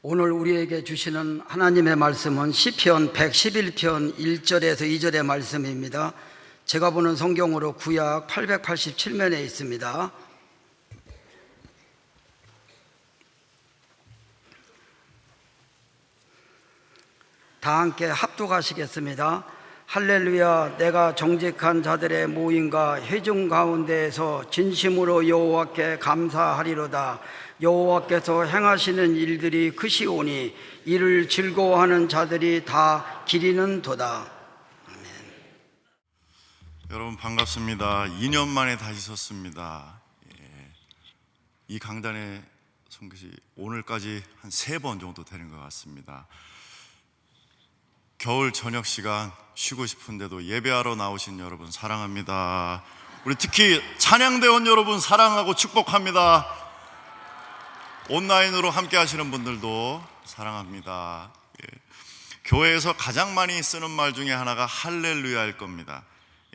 오늘 우리에게 주시는 하나님의 말씀은 시편 111편 1절에서 2절의 말씀입니다. 제가 보는 성경으로 구약 887면에 있습니다. 다 함께 합독하시겠습니다. 할렐루야. 내가 정직한 자들의 모임과 회중 가운데에서 진심으로 여호와께 감사하리로다. 여호와께서 행하시는 일들이 크시오니 이를 즐거워하는 자들이 다 기리는도다. 아멘. 여러분 반갑습니다. 2년 만에 다시 섰습니다. 이 강단에 선 것이 오늘까지 한 3번 정도 되는 것 같습니다. 겨울 저녁 시간 쉬고 싶은데도 예배하러 나오신 여러분 사랑합니다. 우리 특히 찬양대원 여러분 사랑하고 축복합니다. 온라인으로 함께 하시는 분들도 사랑합니다. 교회에서 가장 많이 쓰는 말 중에 하나가 할렐루야일 겁니다.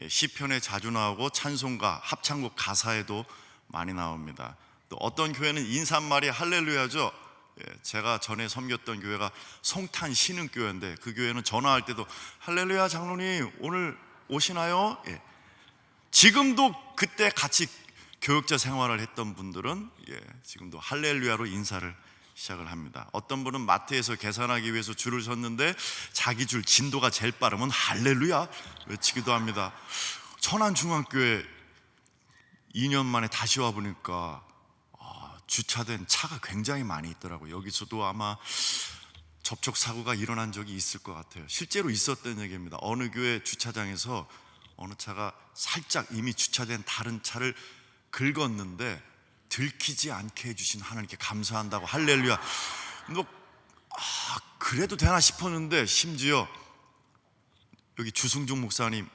시편에 자주 나오고 찬송가, 합창곡 가사에도 많이 나옵니다. 또 어떤 교회는 인사말이 할렐루야죠. 제가 전에 섬겼던 교회가 송탄 신흥교회인데 그 교회는 전화할 때도 할렐루야 장로님 오늘 오시나요? 지금도 그때 같이 교육자 생활을 했던 분들은 지금도 할렐루야로 인사를 시작을 합니다. 어떤 분은 마트에서 계산하기 위해서 줄을 섰는데 자기 줄 진도가 제일 빠르면 할렐루야 외치기도 합니다. 천안중앙교회 2년 만에 다시 와보니까 주차된 차가 굉장히 많이 있더라고요. 여기서도 아마 접촉사고가 일어난 적이 있을 것 같아요. 실제로 있었던 얘기입니다. 어느 교회 주차장에서 어느 차가 살짝 이미 주차된 다른 차를 긁었는데 들키지 않게 해주신 하나님께 감사한다고 할렐루야. 그래도 되나 싶었는데 심지어 여기 주승중 목사님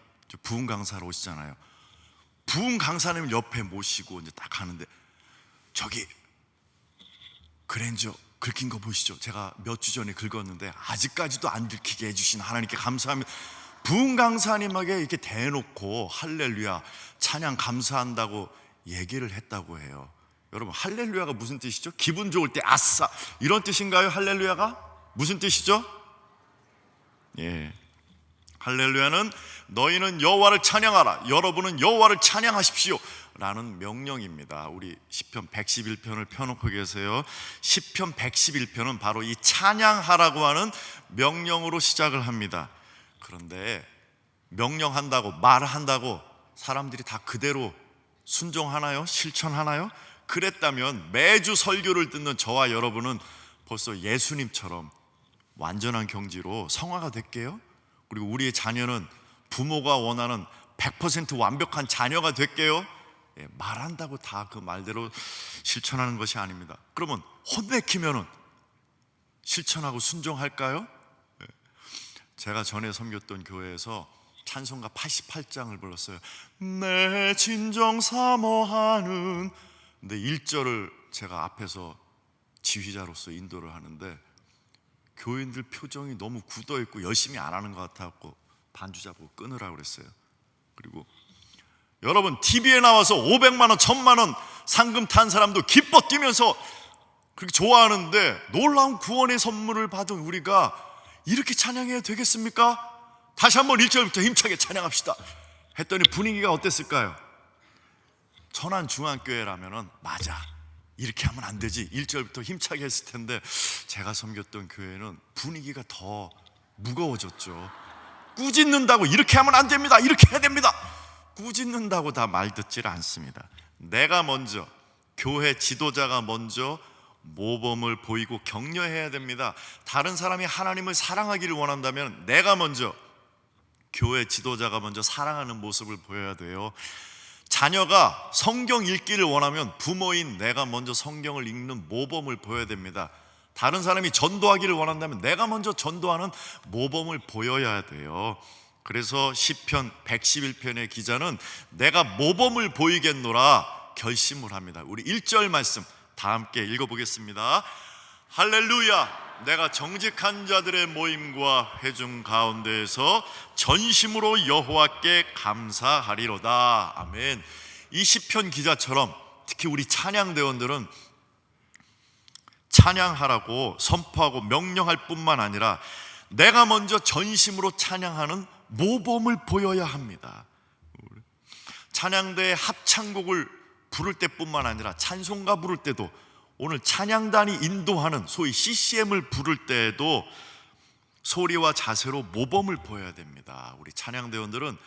부흥 강사로 오시잖아요. 부흥 강사님 옆에 모시고 이제 딱 가는데 저기 그랜저 긁힌 거 보시죠? 제가 몇 주 전에 긁었는데 아직까지도 안 들키게 해주신 하나님께 감사합니다. 부흥 강사님에게 이렇게 대놓고 할렐루야 찬양 감사한다고 얘기를 했다고 해요. 여러분 할렐루야가 무슨 뜻이죠? 기분 좋을 때 아싸 이런 뜻인가요? 할렐루야가 무슨 뜻이죠? 할렐루야는 너희는 여호와를 찬양하라, 여러분은 여호와를 찬양하십시오 라는 명령입니다. 우리 시편 111편을 펴놓고 계세요. 시편 111편은 바로 이 찬양하라고 하는 명령으로 시작을 합니다. 그런데 명령한다고 말한다고 사람들이 다 그대로 순종하나요? 실천하나요? 그랬다면 매주 설교를 듣는 저와 여러분은 벌써 예수님처럼 완전한 경지로 성화가 될게요. 그리고 우리의 자녀는 부모가 원하는 100% 완벽한 자녀가 될게요. 말한다고 다 그 말대로 실천하는 것이 아닙니다. 그러면 혼내키면은 실천하고 순종할까요? 제가 전에 섬겼던 교회에서 찬송가 88장을 불렀어요. 내 진정 사모하는. 근데 1절을 제가 앞에서 지휘자로서 인도를 하는데 교인들 표정이 너무 굳어있고 열심히 안 하는 것 같아서 반주 잡고 끊으라고 그랬어요. 그리고 여러분 TV에 나와서 500만 원, 1000만 원 상금 탄 사람도 기뻐 뛰면서 그렇게 좋아하는데 놀라운 구원의 선물을 받은 우리가 이렇게 찬양해야 되겠습니까? 다시 한번 1절부터 힘차게 찬양합시다 했더니 분위기가 어땠을까요? 천안중앙교회라면은 맞아 이렇게 하면 안 되지 1절부터 힘차게 했을 텐데 제가 섬겼던 교회는 분위기가 더 무거워졌죠. 꾸짖는다고 이렇게 하면 안 됩니다 이렇게 해야 됩니다 꾸짖는다고 다 말 듣질 않습니다. 내가 먼저 교회 지도자가 먼저 모범을 보이고 격려해야 됩니다. 다른 사람이 하나님을 사랑하기를 원한다면 내가 먼저 교회 지도자가 먼저 사랑하는 모습을 보여야 돼요. 자녀가 성경 읽기를 원하면 부모인 내가 먼저 성경을 읽는 모범을 보여야 됩니다. 다른 사람이 전도하기를 원한다면 내가 먼저 전도하는 모범을 보여야 돼요. 그래서 시편 111편의 기자는 내가 모범을 보이겠노라 결심을 합니다. 우리 1절 말씀 다 함께 읽어보겠습니다. 할렐루야. 내가 정직한 자들의 모임과 회중 가운데에서 전심으로 여호와께 감사하리로다. 아멘. 이 시편 기자처럼 특히 우리 찬양대원들은 찬양하라고 선포하고 명령할 뿐만 아니라 내가 먼저 전심으로 찬양하는 모범을 보여야 합니다. 찬양대의 합창곡을 부를 때뿐만 아니라 찬송가 부를 때도, 오늘 찬양단이 인도하는 소위 CCM을 부를 때에도 소리와 자세로 모범을 보여야 됩니다. 우리 찬양대원들은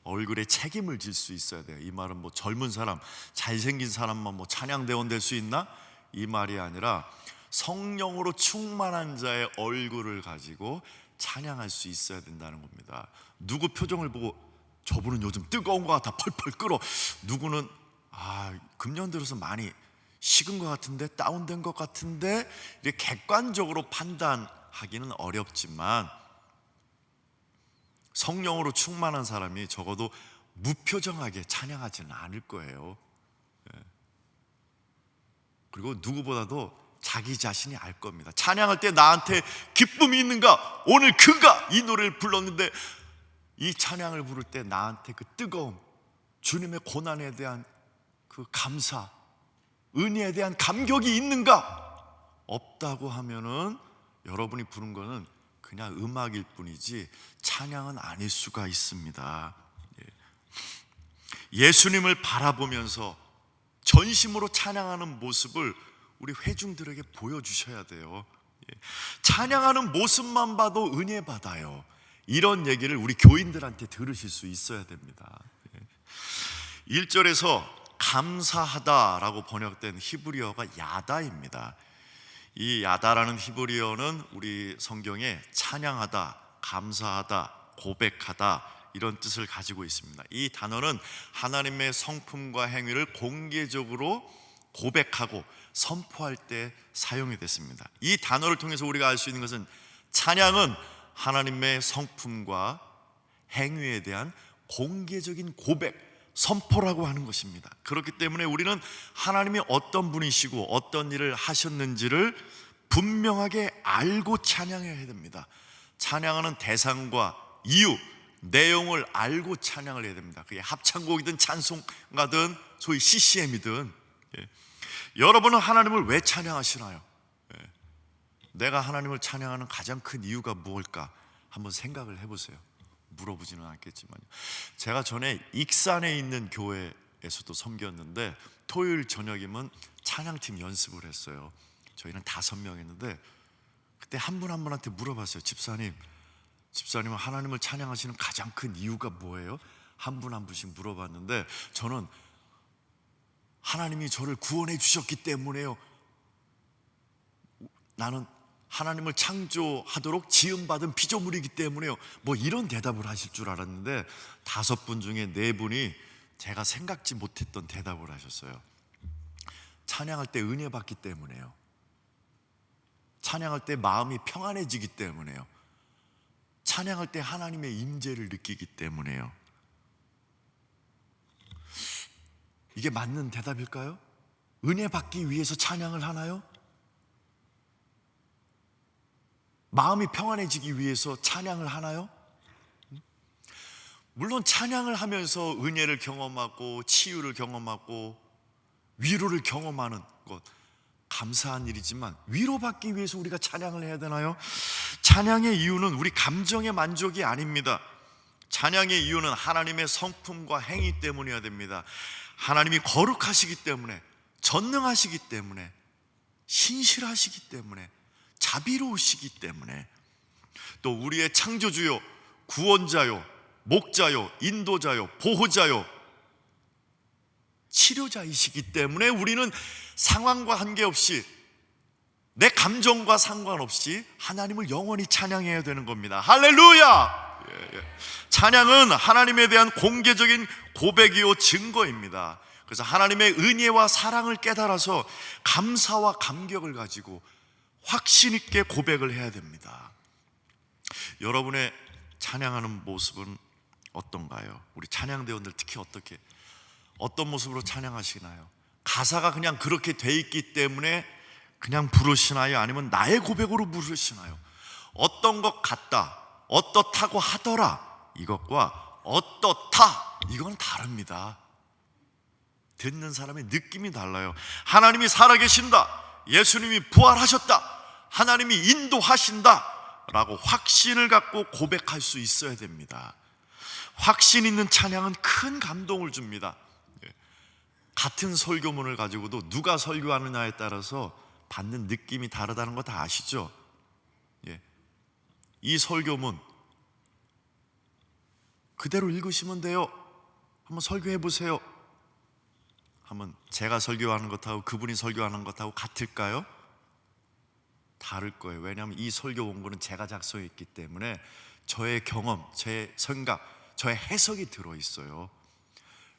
얼굴에 책임을 질 수 있어야 돼요. 이 말은 뭐 젊은 사람, 잘생긴 사람만 뭐 찬양대원 될 수 있나? 이 말이 아니라 성령으로 충만한 자의 얼굴을 가지고 찬양할 수 있어야 된다는 겁니다. 누구 표정을 보고 저분은 요즘 뜨거운 것 같아 펄펄 끓어, 누구는 금년 들어서 많이 식은 것 같은데, 다운된 것 같은데, 이렇게 객관적으로 판단하기는 어렵지만 성령으로 충만한 사람이 적어도 무표정하게 찬양하지는 않을 거예요. 그리고 누구보다도 자기 자신이 알 겁니다. 찬양할 때 나한테 기쁨이 있는가? 오늘 그가 이 노래를 불렀는데 이 찬양을 부를 때 나한테 그 뜨거움, 주님의 고난에 대한 그 감사, 은혜에 대한 감격이 있는가? 없다고 하면은 여러분이 부른 거는 그냥 음악일 뿐이지 찬양은 아닐 수가 있습니다. 예수님을 바라보면서 전심으로 찬양하는 모습을 우리 회중들에게 보여주셔야 돼요. 찬양하는 모습만 봐도 은혜 받아요. 이런 얘기를 우리 교인들한테 들으실 수 있어야 됩니다. 1절에서 감사하다라고 번역된 히브리어가 야다입니다. 이 야다라는 히브리어는 우리 성경에 찬양하다, 감사하다, 고백하다 이런 뜻을 가지고 있습니다. 이 단어는 하나님의 성품과 행위를 공개적으로 고백하고 선포할 때 사용이 됐습니다. 이 단어를 통해서 우리가 알 수 있는 것은 찬양은 하나님의 성품과 행위에 대한 공개적인 고백, 선포라고 하는 것입니다. 그렇기 때문에 우리는 하나님이 어떤 분이시고 어떤 일을 하셨는지를 분명하게 알고 찬양해야 됩니다. 찬양하는 대상과 이유, 내용을 알고 찬양을 해야 됩니다. 그게 합창곡이든 찬송가든 소위 CCM이든. 여러분은 하나님을 왜 찬양하시나요? 내가 하나님을 찬양하는 가장 큰 이유가 무엇일까? 한번 생각을 해보세요. 물어보지는 않겠지만요. 제가 전에 익산에 있는 교회에서도 섬겼는데 토요일 저녁이면 찬양팀 연습을 했어요. 저희는 5명 했는데 그때 한 분 한 분한테 물어봤어요. 집사님은 하나님을 찬양하시는 가장 큰 이유가 뭐예요? 한 분 한 분씩 물어봤는데 저는 하나님이 저를 구원해 주셨기 때문에요. 나는 하나님을 창조하도록 지음받은 피조물이기 때문에요. 뭐 이런 대답을 하실 줄 알았는데 5분 중에 4분이 제가 생각지 못했던 대답을 하셨어요. 찬양할 때 은혜 받기 때문에요. 찬양할 때 마음이 평안해지기 때문에요. 찬양할 때 하나님의 임재를 느끼기 때문에요. 이게 맞는 대답일까요? 은혜 받기 위해서 찬양을 하나요? 마음이 평안해지기 위해서 찬양을 하나요? 물론 찬양을 하면서 은혜를 경험하고 치유를 경험하고 위로를 경험하는 것 감사한 일이지만 위로받기 위해서 우리가 찬양을 해야 되나요? 찬양의 이유는 우리 감정의 만족이 아닙니다. 찬양의 이유는 하나님의 성품과 행위 때문이어야 됩니다. 하나님이 거룩하시기 때문에, 전능하시기 때문에, 신실하시기 때문에, 자비로우시기 때문에, 또 우리의 창조주요, 구원자요, 목자요, 인도자요, 보호자요, 치료자이시기 때문에 우리는 상황과 관계없이, 내 감정과 상관없이 하나님을 영원히 찬양해야 되는 겁니다. 할렐루야! 찬양은 하나님에 대한 공개적인 고백이요 증거입니다. 그래서 하나님의 은혜와 사랑을 깨달아서 감사와 감격을 가지고 확신 있게 고백을 해야 됩니다. 여러분의 찬양하는 모습은 어떤가요? 우리 찬양대원들 특히 어떤 모습으로 찬양하시나요? 가사가 그냥 그렇게 돼 있기 때문에 그냥 부르시나요? 아니면 나의 고백으로 부르시나요? 어떤 것 같다, 어떻다고 하더라, 이것과 어떻다, 이건 다릅니다. 듣는 사람의 느낌이 달라요. 하나님이 살아계신다, 예수님이 부활하셨다, 하나님이 인도하신다 라고 확신을 갖고 고백할 수 있어야 됩니다. 확신 있는 찬양은 큰 감동을 줍니다. 같은 설교문을 가지고도 누가 설교하느냐에 따라서 받는 느낌이 다르다는 거 다 아시죠? 이 설교문 그대로 읽으시면 돼요. 한번 설교해 보세요. 한번 제가 설교하는 것하고 그분이 설교하는 것하고 같을까요? 다를 거예요. 왜냐하면 이 설교 원고는 제가 작성했기 때문에 저의 경험, 제 생각, 저의 해석이 들어있어요.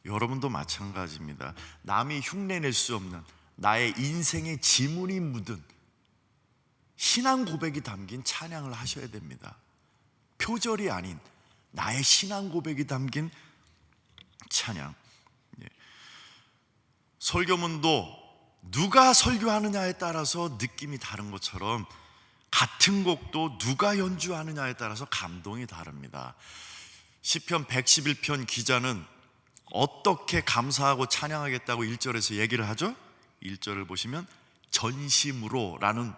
여러분도 마찬가지입니다. 남이 흉내낼 수 없는 나의 인생의 지문이 묻은 신앙 고백이 담긴 찬양을 하셔야 됩니다. 표절이 아닌 나의 신앙 고백이 담긴 찬양. 설교문도 누가 설교하느냐에 따라서 느낌이 다른 것처럼 같은 곡도 누가 연주하느냐에 따라서 감동이 다릅니다. 시편 111편 기자는 어떻게 감사하고 찬양하겠다고 1절에서 얘기를 하죠? 1절을 보시면 전심으로 라는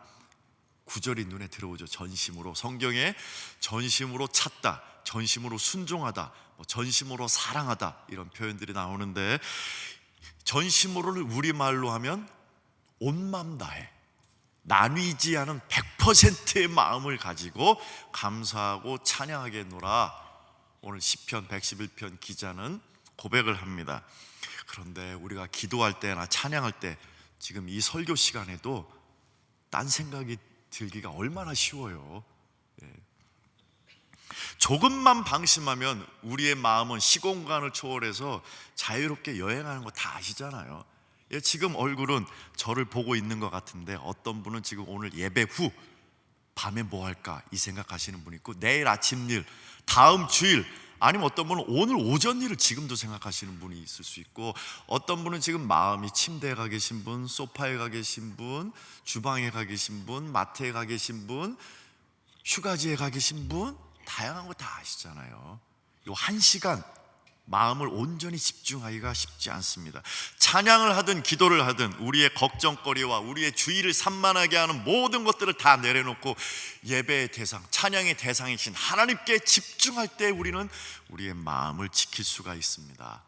구절이 눈에 들어오죠. 전심으로. 성경에 전심으로 찾다, 전심으로 순종하다, 전심으로 사랑하다 이런 표현들이 나오는데, 전심으로를 우리말로 하면 온 맘 다해 나뉘지 않은 100%의 마음을 가지고 감사하고 찬양하겠노라. 오늘 시편 111편 기자는 고백을 합니다. 그런데 우리가 기도할 때나 찬양할 때 지금 이 설교 시간에도 딴 생각이 들기가 얼마나 쉬워요. 조금만 방심하면 우리의 마음은 시공간을 초월해서 자유롭게 여행하는 거 다 아시잖아요. 지금 얼굴은 저를 보고 있는 것 같은데 어떤 분은 지금 오늘 예배 후 밤에 뭐 할까 이 생각하시는 분이 있고, 내일 아침 일, 다음 주일, 아니면 어떤 분은 오늘 오전 일을 지금도 생각하시는 분이 있을 수 있고, 어떤 분은 지금 마음이 침대에 가 계신 분, 소파에 가 계신 분, 주방에 가 계신 분, 마트에 가 계신 분, 휴가지에 가 계신 분, 다양한 거 다 아시잖아요. 요 1시간 마음을 온전히 집중하기가 쉽지 않습니다. 찬양을 하든 기도를 하든 우리의 걱정거리와 우리의 주의를 산만하게 하는 모든 것들을 다 내려놓고 예배의 대상, 찬양의 대상이신 하나님께 집중할 때 우리는 우리의 마음을 지킬 수가 있습니다.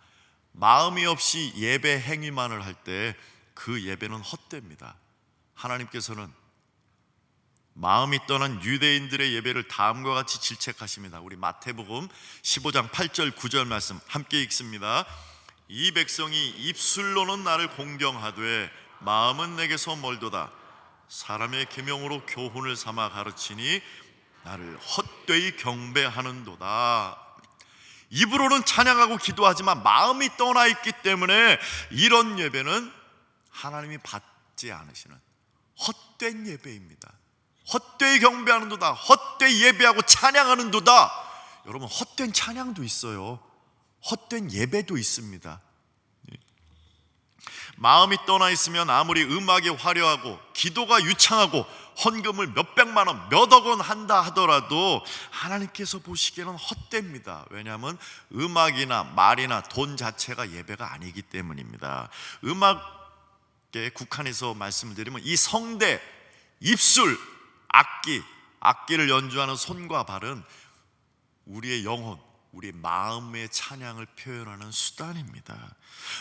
마음이 없이 예배 행위만을 할 때 그 예배는 헛됩니다. 하나님께서는 마음이 떠난 유대인들의 예배를 다음과 같이 질책하십니다. 우리 마태복음 15장 8절 9절 말씀 함께 읽습니다. 이 백성이 입술로는 나를 공경하되 마음은 내게서 멀도다. 사람의 계명으로 교훈을 삼아 가르치니 나를 헛되이 경배하는도다. 입으로는 찬양하고 기도하지만 마음이 떠나 있기 때문에 이런 예배는 하나님이 받지 않으시는 헛된 예배입니다. 헛되이 경배하는도다. 헛되이 예배하고 찬양하는도다. 여러분, 헛된 찬양도 있어요. 헛된 예배도 있습니다. 마음이 떠나 있으면 아무리 음악이 화려하고 기도가 유창하고 헌금을 몇백만 원, 몇억 원 한다 하더라도 하나님께서 보시기에는 헛됩니다. 왜냐하면 음악이나 말이나 돈 자체가 예배가 아니기 때문입니다. 음악에 국한해서 말씀을 드리면 이 성대, 입술, 악기를 연주하는 손과 발은 우리의 영혼, 우리의 마음의 찬양을 표현하는 수단입니다.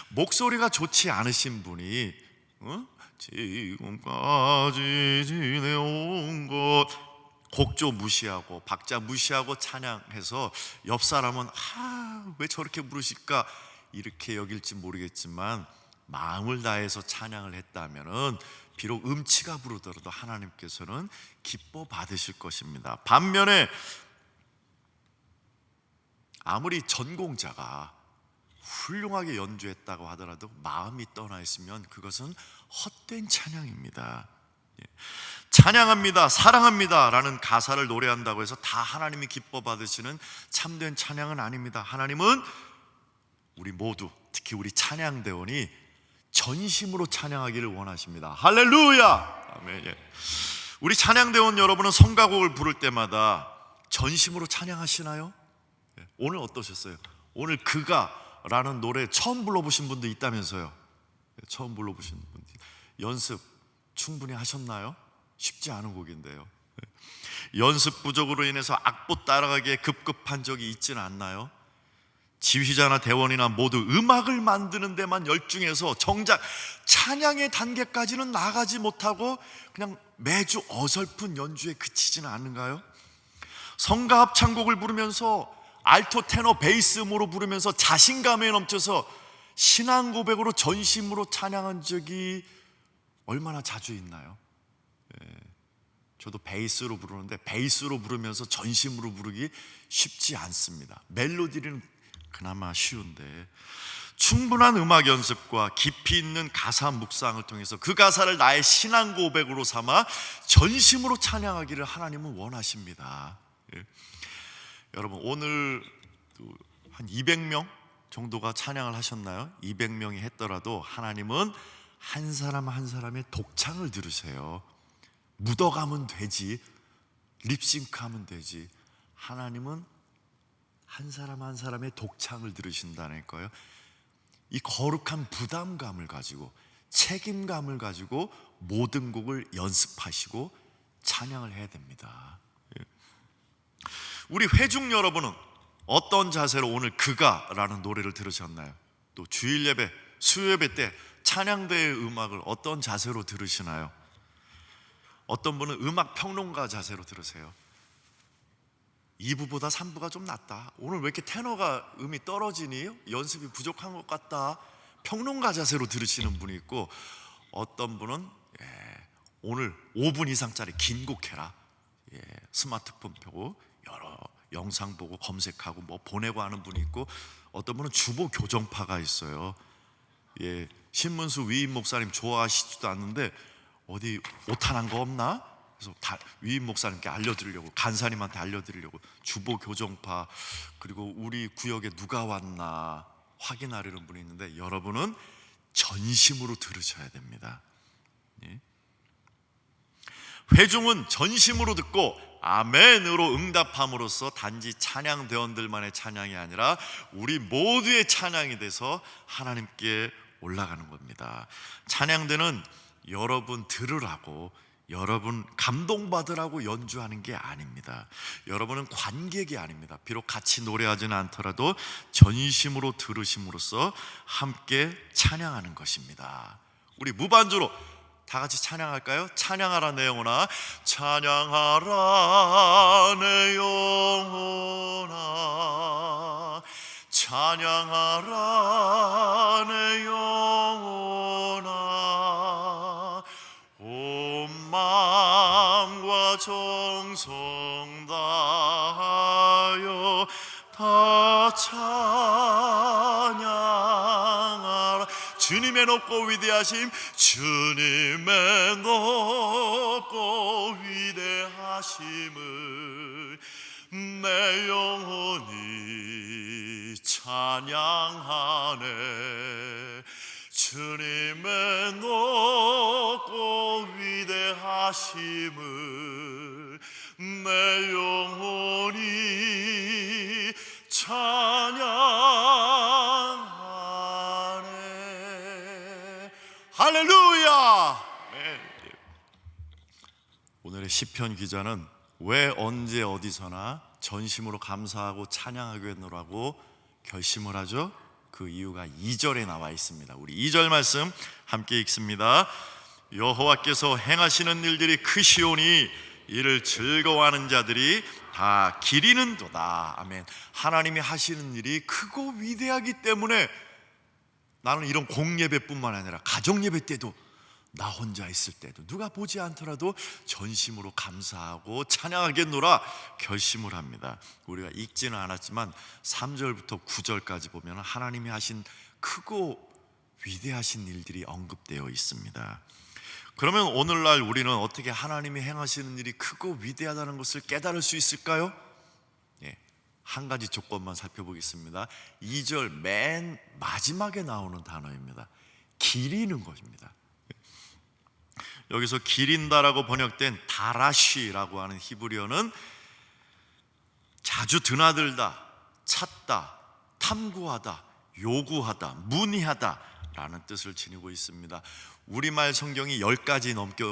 목소리가 좋지 않으신 분이 지금까지 지내온 것 곡조 무시하고 박자 무시하고 찬양해서 옆 사람은 왜 저렇게 부르실까 이렇게 여길지 모르겠지만, 마음을 다해서 찬양을 했다면은 비록 음치가 부르더라도 하나님께서는 기뻐 받으실 것입니다. 반면에 아무리 전공자가 훌륭하게 연주했다고 하더라도 마음이 떠나 있으면 그것은 헛된 찬양입니다. 찬양합니다, 사랑합니다 라는 가사를 노래한다고 해서 다 하나님이 기뻐 받으시는 참된 찬양은 아닙니다. 하나님은 우리 모두, 특히 우리 찬양대원이 전심으로 찬양하기를 원하십니다. 할렐루야! 아멘. 우리 찬양대원 여러분은 성가곡을 부를 때마다 전심으로 찬양하시나요? 오늘 어떠셨어요? 오늘 그가라는 노래 처음 불러보신 분도 있다면서요? 처음 불러보신 분들 연습 충분히 하셨나요? 쉽지 않은 곡인데요. 연습 부족으로 인해서 악보 따라가기에 급급한 적이 있지는 않나요? 지휘자나 대원이나 모두 음악을 만드는 데만 열중해서 정작 찬양의 단계까지는 나가지 못하고 그냥 매주 어설픈 연주에 그치지는 않은가요? 성가 합창곡을 부르면서 알토, 테너, 베이스 음으로 부르면서 자신감에 넘쳐서 신앙 고백으로 전심으로 찬양한 적이 얼마나 자주 있나요? 저도 베이스로 부르는데 베이스로 부르면서 전심으로 부르기 쉽지 않습니다. 멜로디는 그나마 쉬운데 충분한 음악 연습과 깊이 있는 가사 묵상을 통해서 그 가사를 나의 신앙 고백으로 삼아 전심으로 찬양하기를 하나님은 원하십니다. 여러분, 오늘 한 200명 정도가 찬양을 하셨나요? 200명이 했더라도 하나님은 한 사람 한 사람의 독창을 들으세요. 묻어가면 되지, 립싱크하면 되지. 하나님은 한 사람 한 사람의 독창을 들으신다는 거예요. 이 거룩한 부담감을 가지고, 책임감을 가지고 모든 곡을 연습하시고 찬양을 해야 됩니다. 우리 회중 여러분은 어떤 자세로 오늘 그가라는 노래를 들으셨나요? 또 주일 예배, 수요 예배 때 찬양대의 음악을 어떤 자세로 들으시나요? 어떤 분은 음악 평론가 자세로 들으세요. 2부보다 3부가 좀 낫다. 오늘 왜 이렇게 테너가 음이 떨어지니? 연습이 부족한 것 같다. 평론가 자세로 들으시는 분이 있고, 어떤 분은 오늘 5분 이상짜리 긴 곡 해라. 스마트폰 펴고 여러 영상 보고 검색하고 뭐 보내고 하는 분이 있고, 어떤 분은 주보 교정파가 있어요. 신문수 위임 목사님 좋아하시지도 않는데 어디 오탄한 거 없나? 그래서 위임 목사님께 알려드리려고, 간사님한테 알려드리려고 주보 교정파, 그리고 우리 구역에 누가 왔나 확인하려는 분이 있는데, 여러분은 전심으로 들으셔야 됩니다. 회중은 전심으로 듣고 아멘으로 응답함으로써 단지 찬양대원들만의 찬양이 아니라 우리 모두의 찬양이 돼서 하나님께 올라가는 겁니다. 찬양대는 여러분 들으라고, 여러분 감동받으라고 연주하는 게 아닙니다. 여러분은 관객이 아닙니다. 비록 같이 노래하지는 않더라도 전심으로 들으심으로써 함께 찬양하는 것입니다. 우리 무반주로 다 같이 찬양할까요? 찬양하라 내 영혼아, 찬양하라 내 영혼아, 찬양하라 내 영혼아, 온 마음과 정성 다하여 다 찬양하라. 주님의 높고 위대하심, 주님의 높고 위대하심을 내 영혼이 찬양하네. 주님의 높고 위대하심을 내 영혼이 찬양하네. 할렐루야! 오늘의 시편 기자는 왜 언제 어디서나 전심으로 감사하고 찬양하겠노라고 결심을 하죠? 그 이유가 2절에 나와 있습니다. 우리 2절 말씀 함께 읽습니다. 여호와께서 행하시는 일들이 크시오니 이를 즐거워하는 자들이 다 기리는도다. 아멘. 하나님이 하시는 일이 크고 위대하기 때문에 나는 이런 공예배뿐만 아니라 가정예배 때도, 나 혼자 있을 때도, 누가 보지 않더라도 전심으로 감사하고 찬양하겠노라 결심을 합니다. 우리가 읽지는 않았지만 3절부터 9절까지 보면 하나님이 하신 크고 위대하신 일들이 언급되어 있습니다. 그러면 오늘날 우리는 어떻게 하나님이 행하시는 일이 크고 위대하다는 것을 깨달을 수 있을까요? 한 가지 조건만 살펴보겠습니다. 2절 맨 마지막에 나오는 단어입니다. 기리는 것입니다. 여기서 기린다라고 번역된 다라쉬라고 하는 히브리어는 자주 드나들다, 찾다, 탐구하다, 요구하다, 문의하다, 라는 뜻을 지니고 있습니다. 우리말 성경이 10가지 넘게